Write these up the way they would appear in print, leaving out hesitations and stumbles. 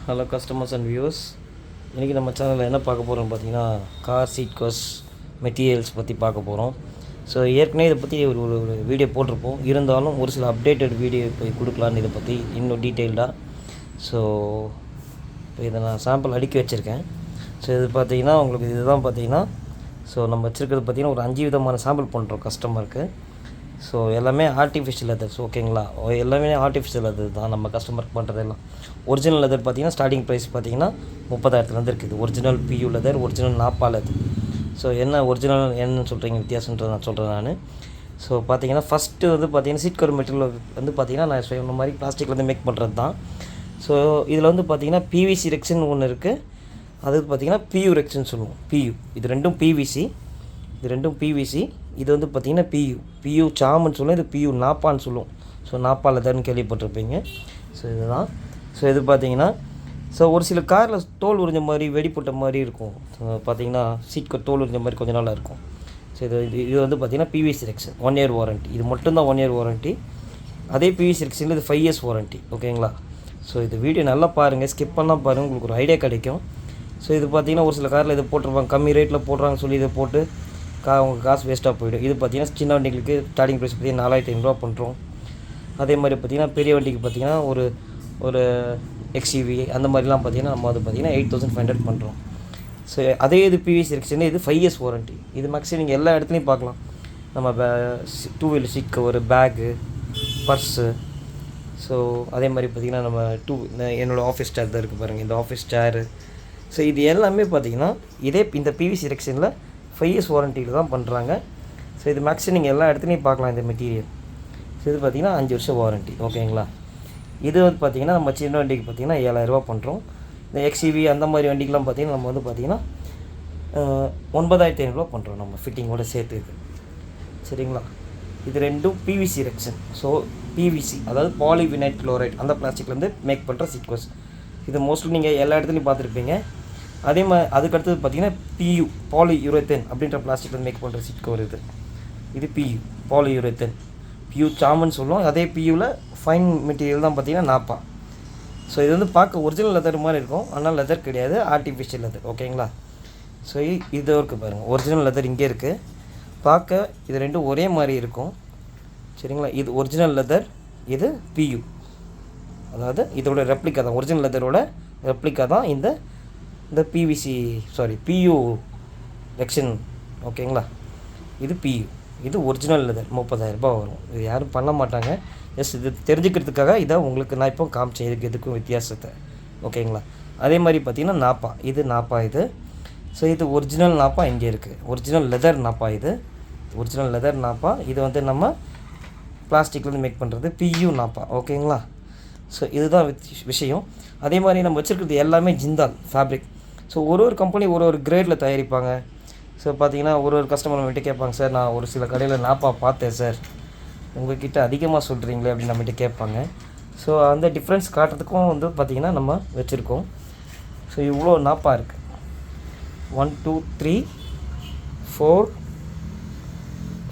Hello customers and viewers, இன்றைக்கி நம்ம சேனலில் என்ன பார்க்க போகிறோம்னு பார்த்தீங்கன்னா கார் சீட் கவர்ஸ் மெட்டீரியல்ஸ் பற்றி பார்க்க போகிறோம். ஸோ ஏற்கனவே இதை பற்றி ஒரு வீடியோ போட்டிருப்போம். இருந்தாலும் ஒரு சில அப்டேட்டட் வீடியோ போய் கொடுக்கலான்னு இதை பற்றி இன்னும் டீட்டெயில்டாக. ஸோ இப்போ இதை நான் சாம்பிள் அடுக்கி வச்சுருக்கேன். ஸோ இது பார்த்தீங்கன்னா உங்களுக்கு இதுதான் பார்த்தீங்கன்னா ஸோ நம்ம வச்சுருக்கிறது பார்த்திங்கன்னா ஒரு 5 விதமான சாம்பிள் பண்ணுறோம் கஸ்டமருக்கு. ஸோ எல்லாமே ஆர்டிஃபிஷியல் லெதர்ஸ், ஓகேங்களா? எல்லாமே ஆர்டிஃபிஷியல் லெதர் தான் நம்ம கஸ்டமருக்கு பண்ணுறதெல்லாம். ஒரிஜினல் லெதர் பார்த்திங்கன்னா ஸ்டார்டிங் ப்ரைஸ் பார்த்திங்கன்னா 30,000 இருக்குது. ஒரிஜினல் பியூ leather, original Nabha leather. So என்ன ஒரிஜினல் என்னன்னு சொல்கிறீங்க வித்தியாசன்றது நான் சொல்கிறேன் நான். ஸோ பார்த்திங்கன்னா ஃபஸ்ட்டு வந்து பார்த்திங்கன்னா சீட் கவர் மெட்டீரியல் வந்து பார்த்திங்கன்னா நான் சொன்ன மாதிரி பிளாஸ்டிக்லேருந்து மேக் பண்ணுறது தான். ஸோ இதில் வந்து பார்த்திங்கன்னா பிவிசி ரெக்ஷன் ஒன்று இருக்குது. அது பார்த்திங்கன்னா பியூ ரெக்ஷன் சொல்லுவோம். பியூ இது ரெண்டும் பிவிசி, இது வந்து பார்த்திங்கன்னா பியூ சாமுன்னு சொல்லுவோம். இது பியூ நாப்பான்னு சொல்லுவோம். ஸோ நாப்பா லெதர்னு கேள்விப்பட்டிருப்பீங்க. ஸோ இதுதான். ஸோ இது பார்த்திங்கன்னா ஸோ ஒரு சில காரில் தோல் உறிஞ்ச மாதிரி வெடிப்பட்ட மாதிரி இருக்கும். பார்த்திங்கன்னா சீட் தோல் உறிஞ்ச மாதிரி கொஞ்சம் நாளாக இருக்கும். ஸோ இது வந்து பார்த்திங்கன்னா பிவிசி ரெக்ஷன் 1 இயர் வாரண்ட்டி. இது மட்டும்தான் 1 இயர் வாரண்ட்டி. அதே பிவிசி ரெக்ஷனில் இது 5 இயர்ஸ் வாரண்ட்டி, ஓகேங்களா? ஸோ இது வீடியோ நல்லா பாருங்கள், ஸ்கிப் பண்ணால் பாருங்கள், உங்களுக்கு ஒரு ஐடியா கிடைக்கும். ஸோ இது பார்த்திங்கன்னா ஒரு சில காரில் இதை போட்டிருப்பாங்க, கம்மி ரேட்டில் போடுறாங்கன்னு சொல்லி இதை போட்டு உங்களுக்கு காசு வேஸ்ட்டாக போய்டும். இது பார்த்திங்கன்னா சின்ன வண்டிகளுக்கு ஸ்டார்டிங் ப்ரைஸ் பார்த்திங்கன்னா 4,500 பண்ணுறோம். அதே மாதிரி பார்த்திங்கன்னா பெரிய வண்டிக்கு பார்த்திங்கன்னா ஒரு எக்ஸ்யூவி அந்த மாதிரிலாம் பார்த்திங்கன்னா நம்ம அது பார்த்திங்கன்னா 8,500 பண்ணுறோம். ஸோ அதே இது பிவிசி ரெக்ஷன் இது 5 இயர்ஸ் வாரண்ட்டி. இது மேக்ஸிமம் நீங்கள் எல்லா இடத்துலையும் பார்க்கலாம். நம்ம 2 wheeler seat cover, bag, purse. So அதே மாதிரி பார்த்திங்கன்னா நம்ம என்னோடய ஆஃபீஸ் சேர் தான் இருக்குது பாருங்கள், இந்த ஆஃபீஸ் சேரு. ஸோ இது எல்லாமே பார்த்திங்கன்னா இந்த பிவிசி ரெக்ஷனில் 5 இயர்ஸ் வாரண்ட்டியில் தான் பண்ணுறாங்க. ஸோ இது மேக்ஸிமம் நீங்கள் எல்லா இடத்துலையும் பார்க்கலாம் இந்த மெட்டீரியல். ஸோ இது பார்த்திங்கன்னா 5 வருஷம் வாரண்ட்டி, ஓகேங்களா? இது வந்து பார்த்திங்கன்னா நம்ம சின்ன வண்டிக்கு பார்த்திங்கன்னா 7,000 பண்ணுறோம். இந்த எக்ஸ்யூவி அந்த மாதிரி வண்டிக்கெலாம் பார்த்திங்கன்னா நம்ம வந்து பார்த்திங்கன்னா 9,500 பண்ணுறோம் நம்ம ஃபிட்டிங்கோடு சேர்த்து. இது சரிங்களா? இது ரெண்டும் பிவிசி ரெக்ஷன். ஸோ பிவிசி அதாவது பாலிவினைல் குளோரைட் அந்த பிளாஸ்டிக்லேருந்து மேக் பண்ணுற சீட் கவர்ஸ். இது மோஸ்ட்லி நீங்கள் எல்லா இடத்துலையும் பார்த்துருப்பீங்க. அதே மாதிரி அதுக்கடுத்தது பார்த்திங்கன்னா பியூ பாலியூரேத்தன் அப்படின்ற பிளாஸ்டிக்கில் மேக் பண்ணுற சீட் கவர். இது பியூ பாலியூரேத்தன், பியூ சாமன்னு சொல்லுவோம். அதே பியூவில் ஃபைன் மெட்டீரியல் தான் பார்த்திங்கன்னா நாப்பா. ஸோ இது வந்து பார்க்க ஒரிஜினல் லெதர் மாதிரி இருக்கும், ஆனால் லெதர் கிடையாது, ஆர்டிஃபிஷியல் லெதர், ஓகேங்களா? ஸோ இது இருக்குது பாருங்கள், ஒரிஜினல் லெதர் இங்கே இருக்குது. பார்க்க இது ரெண்டும் ஒரே மாதிரி இருக்கும், சரிங்களா? இது ஒரிஜினல் லெதர், இது பியூ, அதாவது இதோட ரெப்ளிகா தான், ஒரிஜினல் லெதரோட ரெப்ளிகா தான் இந்த பியூ ரெக்ஷன், ஓகேங்களா? இது பியூ, இது ஒரிஜினல் லெதர் 30,000 வரும். இது யாரும் பண்ண மாட்டாங்க. இது தெரிஞ்சுக்கிறதுக்காக இதை உங்களுக்கு நான் இப்போ காமிச்சேன், இதுக்கும் வித்தியாசத்தை, ஓகேங்களா? அதே மாதிரி பார்த்திங்கன்னா நாப்பா, இது நாப்பா இது. ஸோ இது ஒரிஜினல் நாப்பா இங்கே இருக்குது, ஒரிஜினல் லெதர் நாப்பா. இது ஒரிஜினல் லெதர் நாப்பா. இது வந்து நம்ம பிளாஸ்டிக்லேருந்து மேக் பண்ணுறது பியூ நாப்பா, ஓகேங்களா? ஸோ இதுதான் விஷயம். அதே மாதிரி நம்ம வச்சுருக்கிறது எல்லாமே ஜிந்தால் ஃபேப்ரிக். ஸோ ஒரு கம்பெனி ஒரு கிரேடில் தயாரிப்பாங்க. ஸோ பார்த்திங்கன்னா ஒரு கஸ்டமர் நம்மகிட்ட கேட்பாங்க, சார் நான் ஒரு சில கடையில் நாப்பா பார்த்தேன் சார், உங்கள்கிட்ட அதிகமாக சொல்கிறீங்களே அப்படின்னு நம்மகிட்ட கேட்பாங்க. ஸோ அந்த டிஃப்ரென்ஸ் காட்டுறதுக்கும் வந்து பார்த்திங்கன்னா நம்ம வச்சுருக்கோம். ஸோ இவ்வளோ நாப்பா இருக்குது, 1 2 3 4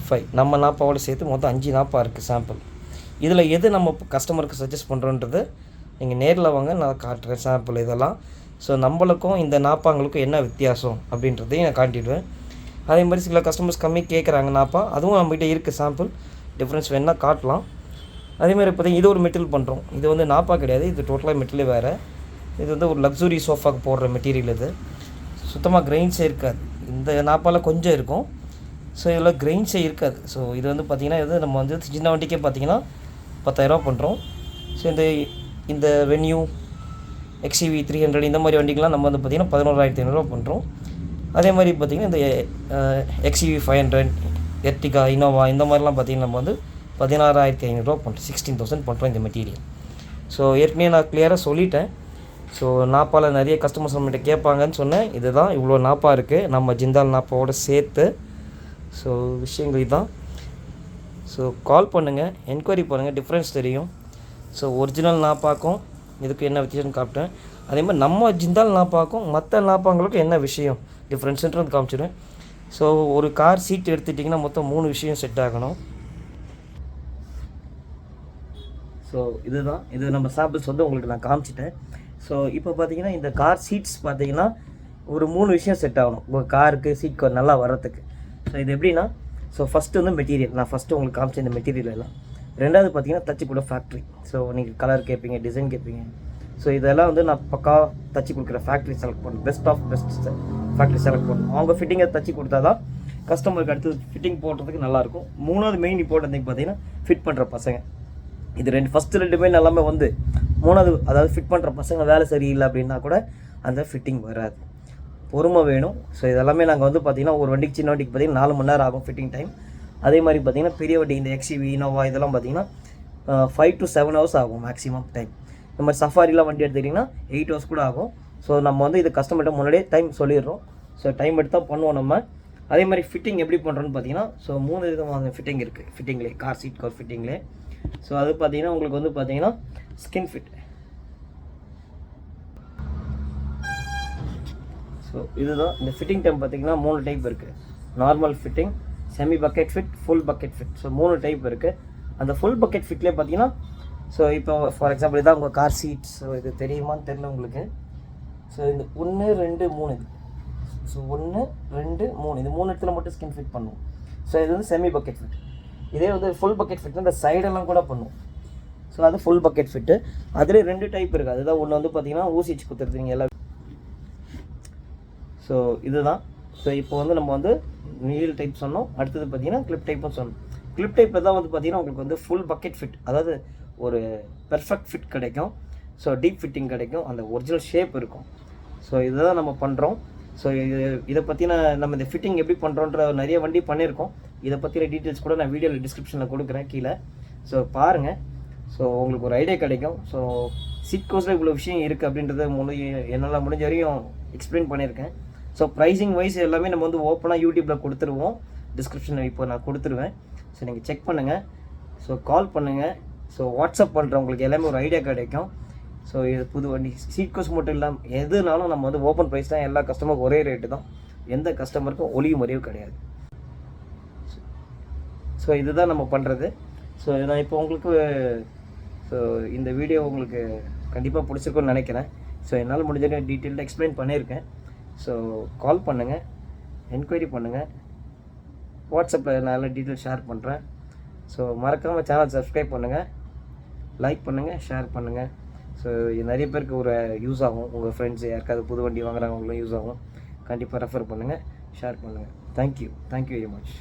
5 நம்ம நாப்பாவோடு சேர்த்து மொத்தம் 5 நாப்பா இருக்குது சாம்பிள். இதில் எது நம்ம கஸ்டமருக்கு சஜஸ்ட் பண்ணுறோன்றது நீங்கள் நேரில் வாங்க, நான் காட்டுறேன் சாம்பிள் இதெல்லாம். ஸோ நம்மளுக்கும் இந்த நாப்பாங்களுக்கும் என்ன வித்தியாசம் அப்படின்றதையும் நான் காட்டிடுவேன். அதே மாதிரி சில கஸ்டமர்ஸ் கம்மி கேட்குறாங்க நாப்பா, அதுவும் நம்மகிட்ட இருக்குது சாம்பிள், டிஃப்ரென்ஸ் வேணால் காட்டலாம். அதேமாதிரி பார்த்திங்கன்னா இது ஒரு மெட்டீரியல் பண்ணுறோம். இது வந்து நாப்பா கிடையாது, இது டோட்டலாக மெட்டீரியல் வேறு. இது வந்து ஒரு லக்ஸுரி சோஃபாக்கு போடுற மெட்டீரியல். இது சுத்தமாக கிரெயின்ஸே இருக்காது. இந்த நாப்பால் கொஞ்சம் இருக்கும். ஸோ இதில் கிரெயின்ஸே இருக்காது. ஸோ இது வந்து பார்த்திங்கன்னா இது நம்ம வந்து சின்ன வண்டிக்கே பார்த்திங்கன்னா 10,000 பண்ணுறோம். ஸோ இந்த வென்யூ எக்ஸ்யூவி 300 இந்த மாதிரி வண்டிக்கெலாம் நம்ம வந்து பார்த்திங்கன்னா 11,500 பண்ணுறோம். அதே மாதிரி பார்த்திங்கன்னா இந்த எக்ஸ்யூவி 500, எர்டிகா, இனோவா இந்த மாதிரிலாம் பார்த்திங்கன்னா நம்ம வந்து 16,500 பண்ணுறோம், 16,000 பண்ணுறோம் இந்த மெட்டீரியல். ஸோ ஏற்கனவே நான் கிளியராக சொல்லிட்டேன். ஸோ நாப்பால் நிறைய கஸ்டமர்ஸ் நம்மகிட்ட கேட்பாங்கன்னு சொன்னேன். இதுதான் இவ்வளோ நாப்பா இருக்குது நம்ம ஜிந்தால் நாப்பாவோட சேர்த்து. ஸோ விஷயங்கள் இதுதான். ஸோ கால் பண்ணுங்கள், என்கொயரி பண்ணுங்கள், டிஃப்ரென்ஸ் தெரியும். ஸோ ஒரிஜினல் நாப்பாக்கும் இதுக்கு என்ன வித்தியாசம்னு காப்பிட்டேன். அதே மாதிரி நம்ம ஜிந்தால் நாப்பாக்கும் மற்ற நாப்பாங்களுக்கும் என்ன விஷயம் டிஃப்ரென்ஸுன்றது காமிச்சிடுவேன். ஸோ ஒரு கார் சீட் எடுத்துட்டிங்கன்னா மொத்தம் 3 விஷயம் செட் ஆகணும். ஸோ ஸோ இதுதான் இது நம்ம சாம்பிள்ஸ் வந்து உங்களுக்கு நான் காமிச்சிட்டேன். ஸோ இப்போ பார்த்தீங்கன்னா இந்த கார் சீட்ஸ் பார்த்தீங்கன்னா ஒரு 3 விஷயம் செட் ஆகணும் உங்கள் காருக்கு சீட் கவர் நல்லா வர்றதுக்கு. ஸோ இது எப்படின்னா, ஸோ ஃபஸ்ட்டு வந்து மெட்டீரியல், நான் ஃபஸ்ட்டு உங்களுக்கு காமிச்ச இந்த மெட்டீரியல் எல்லாம். ரெண்டாவது பார்த்தீங்கன்னா தச்சு கூட ஃபேக்ட்ரி. ஸோ நீங்கள் கலர் கேட்பீங்க, டிசைன் கேட்பீங்க. ஸோ இதெல்லாம் வந்து நான் பக்கா தச்சு கொடுக்குற ஃபேக்ட்ரி செலக்ட் பண்ணணும், best of best factory select பண்ணணும். அவங்க ஃபிட்டிங்கை தச்சு கொடுத்தா தான் கஸ்டமருக்கு அடுத்து ஃபிட்டிங் போடுறதுக்கு நல்லாயிருக்கும். மூணாவது மெயின் இம்பார்ட்டன்ட் திங் பார்த்தீங்கன்னா ஃபிட் பண்ணுற பசங்க. இது ஃபஸ்ட்டு 2 மெயின் எல்லாமே வந்து மூணாவது, அதாவது ஃபிட் பண்ணுற பசங்க வேலை சரியில்லை அப்படின்னா கூட அந்த ஃபிட்டிங் வராது. பொறுமை வேணும். ஸோ இதெல்லாமே நாங்கள் வந்து பார்த்திங்கன்னா ஒரு வண்டிக்கு சின்ன வண்டிக்கு பார்த்திங்கன்னா 4 மணி நேரம் ஆகும் ஃபிட்டிங் டைம். அதே மாதிரி பார்த்திங்கன்னா பெரிய வண்டி இந்த எக்ஸ்யூவி இனோவா இதெல்லாம் பார்த்திங்கன்னா 5 to 7 hours ஆகும் மேக்ஸிமம் டைம். இந்த மாதிரி சஃபாரிலாம் வண்டி எடுத்துக்கிட்டிங்கன்னா 8 hours கூட ஆகும். ஸோ நம்ம வந்து இது கஸ்டமர்கிட்ட முன்னாடியே டைம் சொல்லிடுறோம். ஸோ டைம் எடுத்து தான் பண்ணுவோம் நம்ம. அதே மாதிரி ஃபிட்டிங் எப்படி பண்ணுறோன்னு பார்த்தீங்கன்னா, ஸோ 3 விதமான ஃபிட்டிங் இருக்குது ஃபிட்டிங்லேயே, கார் சீட் கவர் ஃபிட்டிங்லேயே. ஸோ அது பார்த்தீங்கன்னா உங்களுக்கு வந்து பார்த்தீங்கன்னா ஸ்கின் ஃபிட். ஸோ இதுதான் இந்த ஃபிட்டிங் டைம் பார்த்தீங்கன்னா 3 டைப் இருக்குது. Normal fitting, semi bucket fit, full bucket fit. So 3 type இருக்குது. அந்த ஃபுல் பக்கெட் ஃபிட்லேயே பார்த்தீங்கன்னா, ஸோ இப்போ ஃபார் எக்ஸாம்பிள் இதான் உங்கள் கார் சீட்ஸ். ஸோ இது தெரியுமான்னு தெரியல உங்களுக்கு. ஸோ இந்த 1 2 3 இது. ஸோ 1 2 3 இது 3 இடத்துல மட்டும் ஸ்கின் ஃபிட் பண்ணுவோம். ஸோ இது வந்து செமி பக்கெட் ஃபிட். இதே வந்து ஃபுல் பக்கெட் ஃபிட் இந்த சைடெல்லாம் கூட பண்ணுவோம். ஸோ அது ஃபுல் பக்கெட் ஃபிட்டு. அதிலே 2 டைப் இருக்குது. அதுதான் ஒன்று வந்து பார்த்தீங்கன்னா ஊசி வச்சு குத்துறதுங்க எல்லாம். ஸோ இதுதான். ஸோ இப்போ வந்து நம்ம வந்து நீல் டைப் சொன்னோம். அடுத்தது பார்த்தீங்கன்னா கிளிப் டைப்பும் சொன்னோம். கிளிப் டைப்பில் தான் வந்து பார்த்தீங்கன்னா உங்களுக்கு வந்து ஃபுல் பக்கெட் ஃபிட், அதாவது ஒரு பெர்ஃபெக்ட் ஃபிட் கிடைக்கும். ஸோ டீப் ஃபிட்டிங் கிடைக்கும், அந்த ஒரிஜினல் ஷேப் இருக்கும். ஸோ இதுதான் நம்ம பண்ணுறோம். ஸோ இதை பற்றின நம்ம இந்த ஃபிட்டிங் எப்படி பண்ணுறோன்ற நிறைய வண்டி பண்ணியிருக்கோம். இதை பற்றின டீட்டெயில்ஸ் கூட நான் வீடியோவில் டிஸ்கிரிப்ஷனில் கொடுக்குறேன் கீழே. ஸோ பாருங்கள். ஸோ உங்களுக்கு ஒரு ஐடியா கிடைக்கும். ஸோ சீட் கோர்ஸில் இவ்வளோ விஷயம் இருக்குது அப்படின்றத என்னால் முடிஞ்ச வரையும் எக்ஸ்பிளைன் பண்ணியிருக்கேன். ஸோ ப்ரைஸிங் வைஸ் எல்லாமே நம்ம வந்து ஓப்பனாக யூடியூப்பில் கொடுத்துருவோம். டிஸ்கிரிப்ஷனில் இப்போ நான் கொடுத்துருவேன். ஸோ நீங்கள் செக் பண்ணுங்கள். ஸோ கால் பண்ணுங்கள். ஸோ வாட்ஸ்அப் பண்ணுறவங்களுக்கு எல்லாமே ஒரு ஐடியா கிடைக்கும். ஸோ இது புது வண்டி சீட் கோர்ஸ் மட்டும் இல்லாமல் எதுனாலும் நம்ம வந்து ஓப்பன் ப்ரைஸ் தான். எல்லா கஸ்டமருக்கும் ஒரே ரேட்டு தான். எந்த கஸ்டமருக்கும் ஒளியும் முறையும் கிடையாது. ஸோ இதுதான் நம்ம பண்ணுறது. ஸோ நான் இப்போ உங்களுக்கு ஸோ இந்த வீடியோ உங்களுக்கு கண்டிப்பாக பிடிச்சிருக்குன்னு நினைக்கிறேன். ஸோ என்னால் முடிஞ்ச டீட்டெயில்டாக எக்ஸ்பிளைன் பண்ணியிருக்கேன். ஸோ கால் பண்ணுங்கள், என்கொயரி பண்ணுங்கள். வாட்ஸ்அப்பில் நான் எல்லாம் டீட்டெயில் ஷேர் பண்ணுறேன். ஸோ மறக்காமல் சேனல் சப்ஸ்கிரைப் பண்ணுங்கள், லைக் பண்ணுங்கள், ஷேர் பண்ணுங்கள். ஸோ இது நிறைய பேருக்கு ஒரு யூஸ் ஆகும். உங்கள் ஃப்ரெண்ட்ஸ் யாருக்காவது புது வண்டி வாங்குறாங்க அவங்களும் யூஸ் ஆகும். கண்டிப்பாக ரெஃபர் பண்ணுங்கள், ஷேர் பண்ணுங்கள். Thank you very much.